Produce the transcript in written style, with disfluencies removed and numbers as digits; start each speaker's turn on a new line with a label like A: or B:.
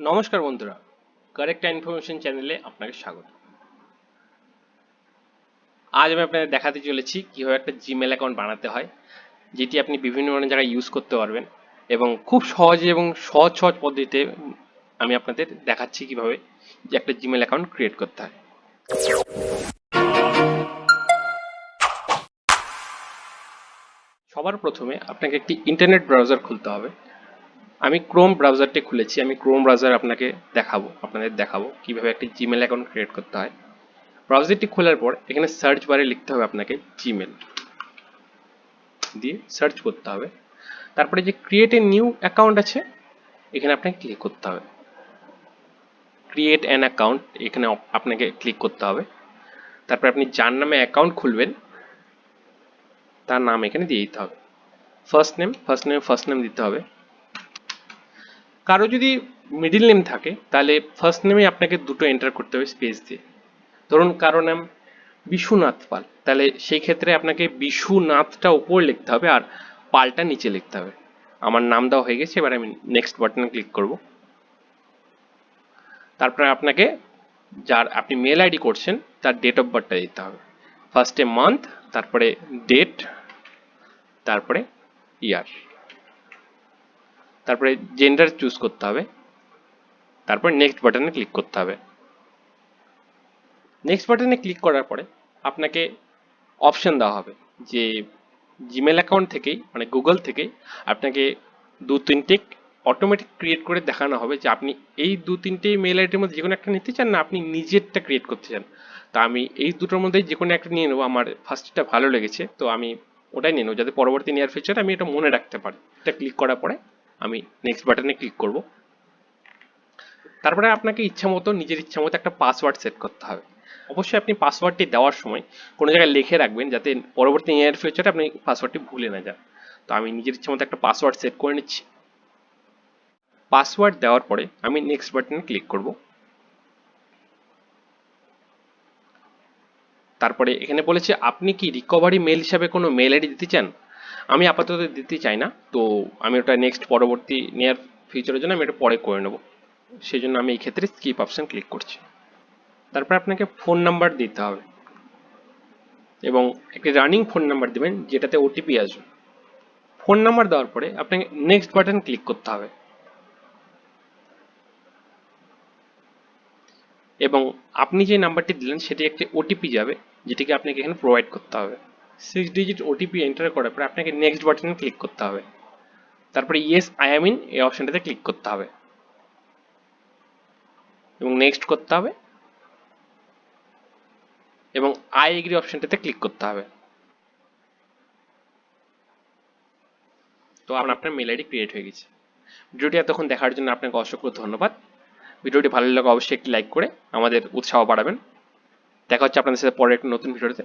A: নমস্কার বন্ধুরা, correct information চ্যানেলে আপনাকে স্বাগত। আজ আমি আপনাদের দেখাতে চলেছি কিভাবে একটা জিমেল অ্যাকাউন্ট বানাতে হয়, যেটি আপনি বিভিন্ন ধরনের জায়গায় ইউজ করতে পারবেন এবং খুব সহজে এবং সহজ পদ্ধতিতে আমি আপনাদের দেখাচ্ছি কিভাবে যে একটা জিমেল অ্যাকাউন্ট ক্রিয়েট করতে হয়। সবার প্রথমে আপনাকে একটি ইন্টারনেট ব্রাউজার খুলতে হবে। আমি ক্রোম ব্রাউজারটি খুলেছি। আমি ক্রোম ব্রাউজার আপনাদের দেখাবো কিভাবে একটি জিমেল অ্যাকাউন্ট ক্রিয়েট করতে হয়। ব্রাউজারটি খোলার পর এখানে সার্চ বারে লিখতে হবে আপনাকে জিমেল দিয়ে সার্চ করতে হবে। তারপরে যে ক্রিয়েট এ নিউ অ্যাকাউন্ট আছে এখানে আপনাকে ক্লিক করতে হবে। ক্রিয়েট অ্যান অ্যাকাউন্ট এখানে আপনাকে ক্লিক করতে হবে। তারপরে আপনি যার নামে অ্যাকাউন্ট খুলবেন তার নাম এখানে দিয়ে দিতে হবে। ফার্স্ট নেম দিতে হবে। কারো যদি মিডিল নেম থাকে তাহলে ফার্স্ট নেমে আপনাকে দুটো এন্টার করতে হবে স্পেস দিয়ে। ধরুন কারো নাম বিশ্বনাথ পাল, তাহলে সেই ক্ষেত্রে আপনাকে বিশ্বনাথটা উপর লিখতে হবে আর পালটা নিচে লিখতে হবে। আমার নাম দেওয়া হয়ে গেছে, এবার আমি নেক্সট বাটনে ক্লিক করব। তারপরে আপনাকে যার আপনি মেল আইডি করছেন তার ডেট অফ বার্থটা দিতে হবে। ফার্স্টে মান্থ, তারপরে ডেট, তারপরে ইয়ার, তারপরে জেন্ডার চুজ করতে হবে, তারপর নেক্সট বাটনে ক্লিক করতে হবে। নেক্সট বাটনে ক্লিক করার পরে আপনাকে অপশন দেওয়া হবে যে জিমেল অ্যাকাউন্ট থেকেই মানে গুগল থেকেই আপনাকে দু তিনটে অটোমেটিক ক্রিয়েট করে দেখানো হবে যে আপনি এই দু তিনটে মেল আইডির মধ্যে যে কোনো একটা নিতে চান না আপনি নিজেরটা ক্রিয়েট করতে চান। তা আমি এই দুটোর মধ্যে যে কোনো একটা নিয়ে নেবো। আমার ফার্স্টটা ভালো লেগেছে তো আমি ওটাই নিয়ে নেবো, যাতে পরবর্তী নেওয়ার ফিউচারে আমি এটা মনে রাখতে পারি। এটা ক্লিক করার পরে আমি নেক্সট বাটনে ক্লিক করব। তারপরে আপনাকে নিজের ইচ্ছা মতো একটা পাসওয়ার্ড সেট করতে হবে। অবশ্যই আপনি পাসওয়ার্ডটি দেওয়ার সময় কোনো জায়গায় লিখে রাখবেন যাতে পরবর্তী নিয়ার ফিউচারে আপনি পাসওয়ার্ডটি ভুলে না যান। তো আমি নিজের ইচ্ছা মতো একটা পাসওয়ার্ড সেট করে নিচ্ছি। পাসওয়ার্ড দেওয়ার পরে আমি নেক্সট বাটনে ক্লিক করব। তারপরে এখানে বলেছে আপনি কি রিকভারি মেল হিসাবে কোনো মেল আইডি দিতে চান। আমি আপাতত দিতে চাই না, তো আমি ওটা নেক্সট পরবর্তী নিয়ার ফিউচারের জন্য আমি এটা পরে করে নেব। সেই জন্য আমি এই ক্ষেত্রে স্কিপ অপশন ক্লিক করছি। তারপর আপনাকে ফোন নাম্বার দিতে হবে এবং একটি রানিং ফোন নাম্বার দিবেন যেটাতে ওটিপি আসবে। ফোন নাম্বার দেওয়ার পরে আপনাকে নেক্সট বাটন ক্লিক করতে হবে এবং আপনি যে নাম্বারটি দিলেন সেটি একটি ওটিপি যাবে যেটিকে আপনাকে এখানে প্রোভাইড করতে হবে। 6 ডিজিট ওটিপি এন্টার করার পরে আপনাকে নেক্সট বাটনে ক্লিক করতে হবে। তারপরে ইয়েস আই এম ইন এই অপশনটাতে ক্লিক করতে হবে এবং নেক্সট করতে হবে এবং আই এগ্রি অপশনটাতে ক্লিক করতে হবে। তো আপনার মেল আইডি ক্রিয়েট হয়ে গেছে। ভিডিওটি এতক্ষণ দেখার জন্য আপনাকে অসংখ্য ধন্যবাদ। ভিডিওটি ভালো লাগলে অবশ্যই একটি লাইক করে আমাদের উৎসাহ বাড়াবেন। দেখা হচ্ছে আপনাদের সাথে পরে একটা নতুন ভিডিওতে।